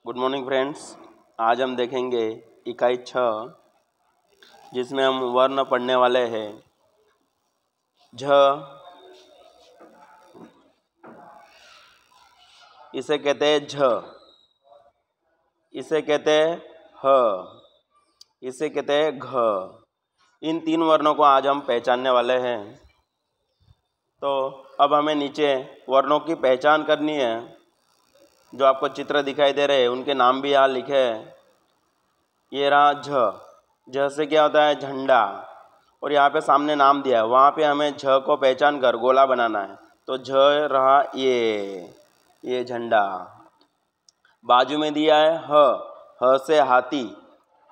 Good morning friends. आज हम देखेंगे इकाई 6 जिसमें हम वर्ण पढ़ने वाले हैं। झ इसे कहते हैं झ, इसे कहते हैं ह, इसे कहते हैं घ। इन तीन वर्णों को आज हम पहचानने वाले हैं। तो अब हमें नीचे वर्णों की पहचान करनी है। जो आपको चित्र दिखाई दे रहे हैं उनके नाम भी यहाँ लिखे हैं। ये रहा झ, झ से क्या होता है झंडा, और यहाँ पे सामने नाम दिया है, वहाँ पे हमें झ को पहचान कर गोला बनाना है। तो झ रहा ये झंडा। बाजू में दिया है ह, ह से हाथी,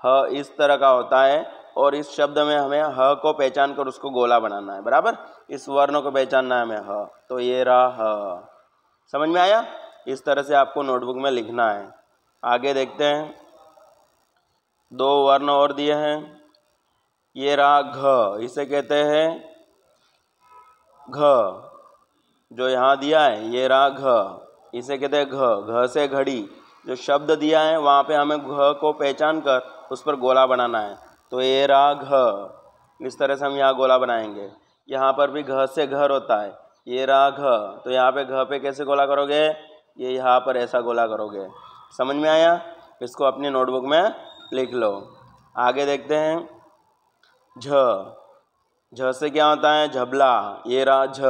ह इस तरह का होता है और इस शब्द में हमें ह को पहचान कर उसको गोला बनाना है। बराबर, इस वर्ण को पहचानना है हमें ह। तो ये रहा ह। समझ में आया? इस तरह से आपको नोटबुक में लिखना है। आगे देखते हैं, दो वर्ण और दिए हैं। ये रहा घ, इसे कहते हैं घ। जो यहाँ दिया है ये रहा घ, इसे कहते हैं घ। घ से घड़ी, जो शब्द दिया है वहाँ पे हमें घ को पहचान कर उस पर गोला बनाना है। तो ये रहा घ, इस तरह से हम यहाँ गोला बनाएंगे। यहाँ पर भी घ से घर होता है। ये रहा घ, तो यहाँ पे घ पे कैसे गोला करोगे? ये यहाँ पर ऐसा गोला करोगे। समझ में आया? इसको अपनी नोटबुक में लिख लो। आगे देखते हैं, झ, झ से क्या होता है झबला। ये रहा झ,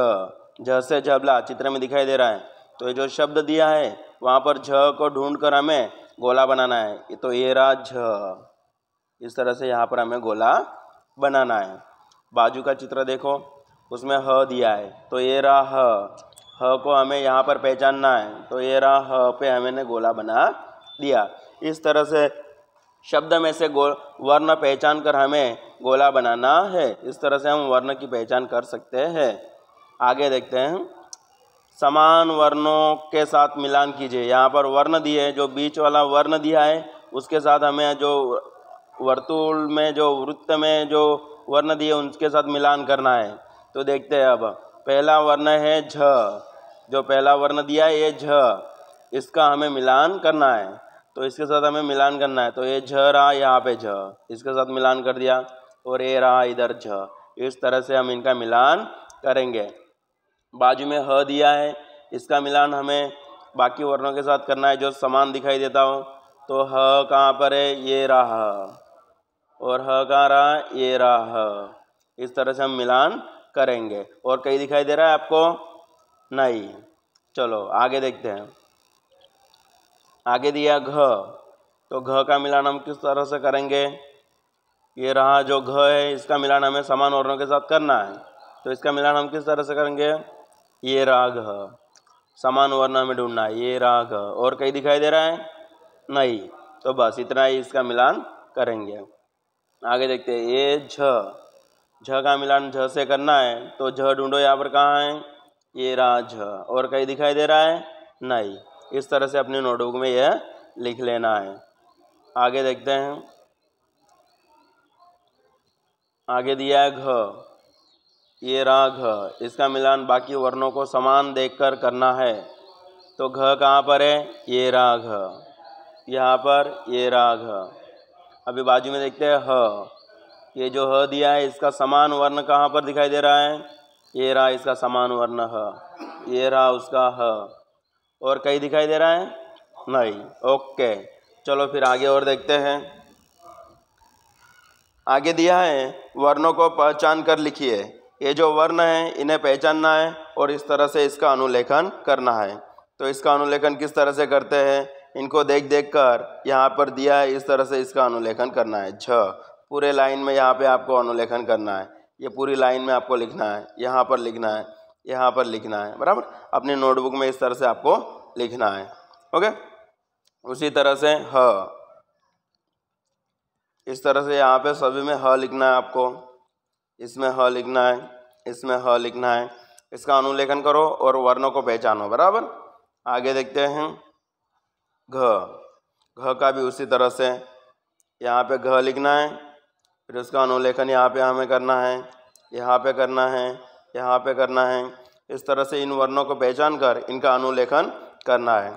झ से झबला चित्र में दिखाई दे रहा है। तो ये जो शब्द दिया है वहाँ पर झ को ढूंढ कर हमें गोला बनाना है। तो ये रहा झ, इस तरह से यहाँ पर हमें गोला बनाना है। बाजू का चित्र देखो, उसमें ह दिया है। तो ये रहा ह, ह को हमें यहाँ पर पहचानना है। तो ये रहा ह पे हमने गोला बना दिया। इस तरह से शब्द में से वर्ण पहचान कर हमें गोला बनाना है। इस तरह से हम वर्ण की पहचान कर सकते हैं। आगे देखते हैं, समान वर्णों के साथ मिलान कीजिए। यहाँ पर वर्ण दिए, जो बीच वाला वर्ण दिया है उसके साथ हमें जो वर्तुल में, जो वृत्त में जो वर्ण दिए उनके साथ मिलान करना है। तो देखते हैं, अब पहला वर्ण है झ, जो पहला वर्ण दिया है ये झ, इसका हमें मिलान करना है। तो इसके साथ हमें मिलान करना है। तो ये झ रहा यहाँ पे झ, इसके साथ मिलान कर दिया, और ये रहा इधर झ। इस तरह से हम इनका मिलान करेंगे। बाजू में ह दिया है, इसका मिलान हमें बाकी वर्णों के साथ करना है जो समान दिखाई देता हो। तो ह कहाँ पर है? ये रहा ह, और ह कहाँ रहा? ये रहा ह। इस तरह से हम मिलान करेंगे। और कहीं दिखाई दे रहा है आपको? नहीं। चलो आगे देखते हैं। आगे दिया घ, तो घ का मिलान हम किस तरह से करेंगे? ये रहा जो घ है, इसका मिलान हमें समान वर्णों के साथ करना है। तो इसका मिलान हम किस तरह से करेंगे? ये रहा घ, समान वर्ण हमें ढूंढना है। ये रहा घ, और कहीं दिखाई दे रहा है? नहीं। तो बस इतना ही इसका मिलान करेंगे। आगे देखते हैं, ये झ, झ का मिलान झ से करना है। तो झ ढूंढो, यहाँ पर कहाँ है? ये रहा झ, और कहीं दिखाई दे रहा है? नहीं। इस तरह से अपनी नोटबुक में यह लिख लेना है। आगे देखते हैं, आगे दिया है घ, ये रहा घ, इसका मिलान बाकी वर्णों को समान देखकर करना है। तो घ कहाँ पर है? ये रहा घ, यहाँ पर ये रहा घ। अभी बाजू में देखते हैं ह, ये जो ह दिया है इसका समान वर्ण कहाँ पर दिखाई दे रहा है? ये रहा इसका समान वर्ण ह, ये रहा उसका ह, और कहीं दिखाई दे रहा है? नहीं। ओके, चलो फिर आगे और देखते हैं। आगे दिया है, वर्णों को पहचान कर लिखिए। ये जो वर्ण है इन्हें पहचानना है और इस तरह से इसका अनुलेखन करना है। तो इसका अनुलेखन किस तरह से करते हैं? इनको देख देख कर यहाँ पर दिया है, इस तरह से इसका अनुलेखन करना है। झ पूरे लाइन में यहाँ पे आपको अनुलेखन करना है। ये पूरी लाइन में आपको लिखना है, यहाँ पर लिखना है, यहाँ पर लिखना है। बराबर, अपनी नोटबुक में इस तरह से आपको लिखना है। ओके, उसी तरह से ह, इस तरह से यहाँ पे सभी में ह लिखना है आपको। इसमें ह लिखना है, इसमें ह लिखना है। इसका अनुलेखन करो और वर्णों को पहचानो। बराबर, आगे देखते हैं घ, घ का भी उसी तरह से यहाँ पे घ लिखना है, फिर उसका अनुलेखन यहाँ पे हमें करना है, यहाँ पे करना है, यहाँ पे करना है। इस तरह से इन वर्णों को पहचान कर इनका अनुलेखन करना है।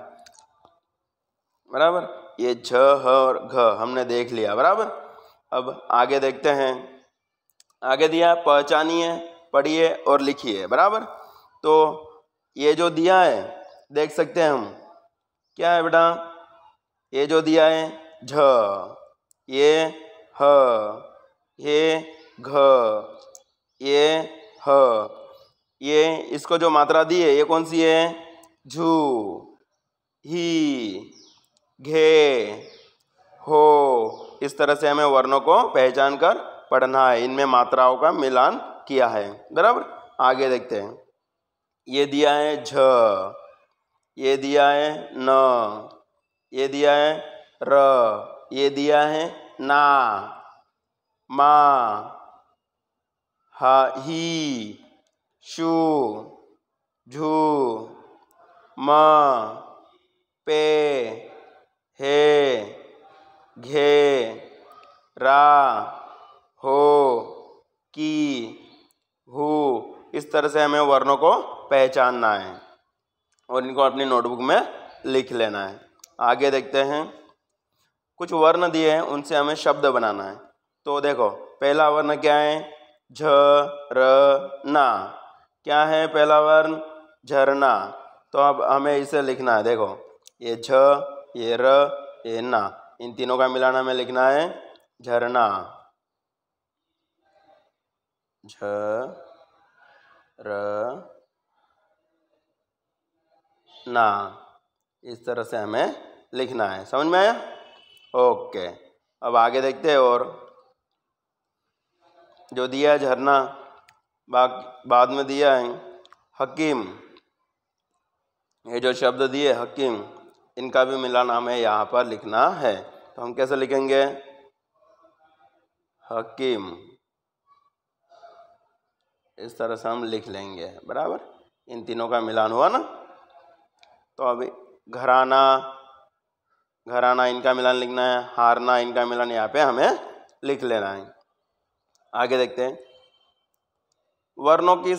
बराबर। ये झ ह और घ हमने देख लिया, बराबर। अब आगे देखते हैं। आगे दिया पहचानिए, पढ़िए और लिखिए, बराबर। तो ये जो दिया है देख सकते हैं हम, क्या है बेटा, ये जो दिया है झ, ये ह, ये घ, ये ह, ये इसको जो मात्रा दी है ये कौन सी है, झू, ही, घे, हो। इस तरह से हमें वर्णों को पहचान कर पढ़ना है, इनमें मात्राओं का मिलान किया है, बराबर। आगे देखते हैं। ये दिया है झ, ये दिया है न, ये दिया है र, ये दिया है ना, मा, हा, ही, शू, झू, म, पे, हे, घे, रा, हो, की, हु। इस तरह से हमें वर्णों को पहचानना है और इनको अपनी नोटबुक में लिख लेना है। आगे देखते हैं। कुछ वर्ण दिए हैं, उनसे हमें शब्द बनाना है। तो देखो, पहला वर्ण क्या है, झ, र, ना। क्या है पहला वर्ण, झरना। तो अब हमें इसे लिखना है। देखो, ये झ, ये र, ये ना, इन तीनों का मिलान हमें लिखना है झरना। झ, र, ना, इस तरह से हमें लिखना है। समझ में आया? ओके। अब आगे देखते हैं। और जो दिया है झरना, बाद में दिया है हकीम। ये जो शब्द दिए हकीम, इनका भी मिलान हमें यहाँ पर लिखना है। तो हम कैसे लिखेंगे, हकीम, इस तरह से हम लिख लेंगे, बराबर। इन तीनों का मिलान हुआ ना। तो अभी घराना, घराना, इनका मिलान लिखना है। हारना, इनका मिलान यहाँ पे हमें लिख लेना है। आगे देखते हैं। वर्णों की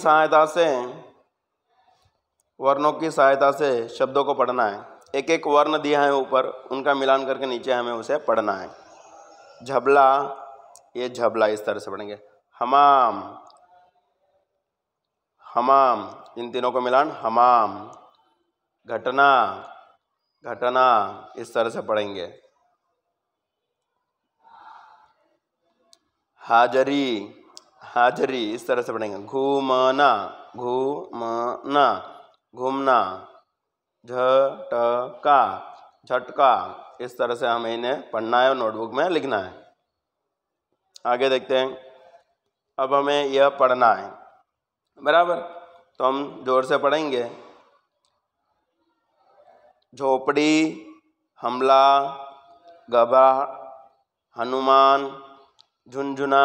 सहायता से शब्दों को पढ़ना है। एक एक वर्ण दिया है ऊपर, उनका मिलान करके नीचे हमें उसे पढ़ना है। झबला, ये झबला इस तरह से पढ़ेंगे। हमाम, हमाम, इन तीनों को मिलान हमाम। घटना, घटना, इस तरह से पढ़ेंगे। हाजरी, हाजरी, इस तरह से पढ़ेंगे। घूमना, घूमना, घूमना। झटका, झटका, इस तरह से हमें इन्हें पढ़ना है और नोटबुक में लिखना है। आगे देखते हैं। अब हमें यह पढ़ना है, बराबर। तो हम जोर से पढ़ेंगे। झोपड़ी, हमला, घबरा, हनुमान, झुनझुना,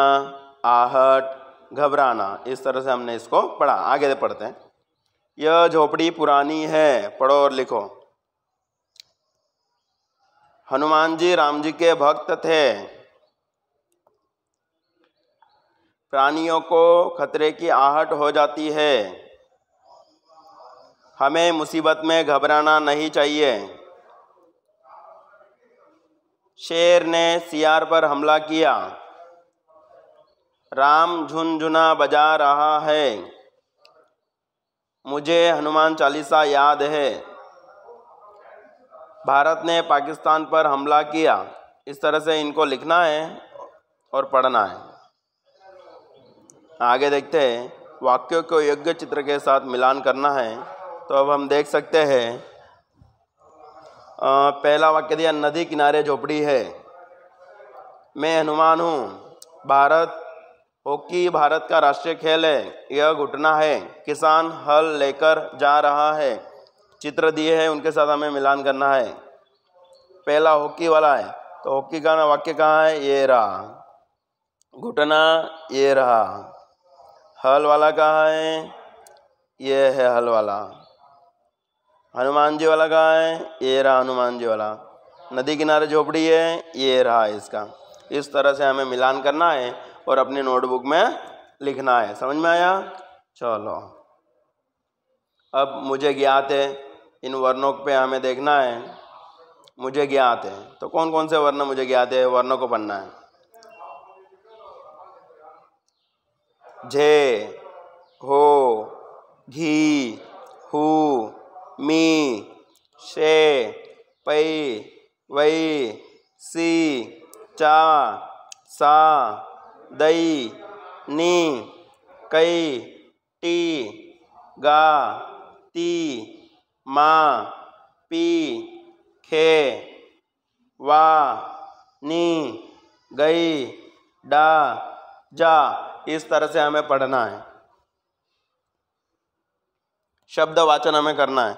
आहट, घबराना। इस तरह से हमने इसको पढ़ा। आगे से पढ़ते हैं। यह झोपड़ी पुरानी है, पढ़ो और लिखो। हनुमान जी राम जी के भक्त थे। प्राणियों को खतरे की आहट हो जाती है। हमें मुसीबत में घबराना नहीं चाहिए। शेर ने सियार पर हमला किया। राम झुनझुना बजा रहा है। मुझे हनुमान चालीसा याद है। भारत ने पाकिस्तान पर हमला किया। इस तरह से इनको लिखना है और पढ़ना है। आगे देखते हैं। वाक्यों को योग्य चित्र के साथ मिलान करना है। तो अब हम देख सकते हैं। पहला वाक्य दिया, नदी किनारे झोपड़ी है। मैं हनुमान हूँ। हॉकी भारत का राष्ट्रीय खेल है। यह घुटना है। किसान हल लेकर जा रहा है। चित्र दिए हैं, उनके साथ हमें मिलान करना है। पहला हॉकी वाला है, तो हॉकी का वाक्य कहाँ है, ये रहा। घुटना, ये रहा। हल वाला कहाँ है, ये है हल वाला। हनुमान जी वाला कहाँ है, ये रहा हनुमान जी वाला। नदी किनारे झोपड़ी है, ये रहा इसका। इस तरह से हमें मिलान करना है और अपनी नोटबुक में लिखना है। समझ में आया? चलो, अब मुझे ज्ञात है, इन वर्णों पे हमें देखना है। मुझे ज्ञात है। तो कौन कौन से वर्ण मुझे ज्ञात है, वर्णों को पढ़ना है। झे, हो, घी, हु, मी, शे, पै, वै, सी, चा, सा, दै, नी, कै, टी, गा, ती, मा, पी, खे, वा, नी, गई, डा, जा। इस तरह से हमें पढ़ना है। शब्द वाचन हमें करना है।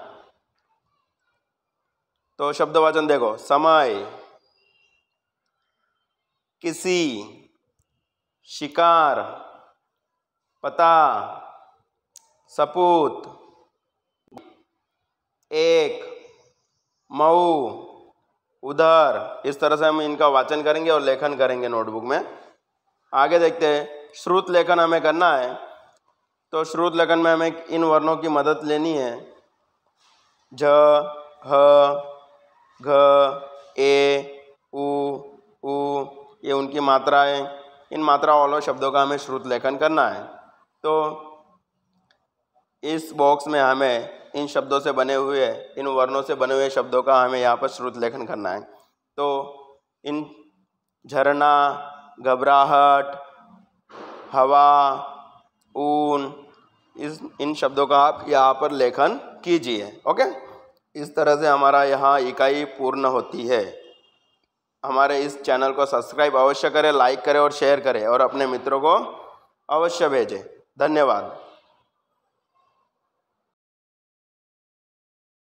तो शब्द वाचन देखो, समय, किसी, शिकार, पता, सपूत, एक, मऊ, उधर। इस तरह से हम इनका वाचन करेंगे और लेखन करेंगे नोटबुक में। आगे देखते हैं, श्रुत लेखन हमें करना है। तो श्रुत लेखन में हमें इन वर्णों की मदद लेनी है। झ, ह, घ, ए, उ, ये उनकी मात्राएं। इन मात्रा वालों शब्दों का हमें श्रुत लेखन करना है। तो इस बॉक्स में हमें इन शब्दों से बने हुए, इन वर्णों से बने हुए शब्दों का हमें यहाँ पर श्रुत लेखन करना है। तो इन झरना, घबराहट, हवा, ऊन, इन शब्दों का आप यहाँ पर लेखन कीजिए। ओके, इस तरह से हमारा यहाँ इकाई पूर्ण होती है। हमारे इस चैनल को सब्सक्राइब अवश्य करें, लाइक करें और शेयर करें और अपने मित्रों को अवश्य भेजें। धन्यवाद।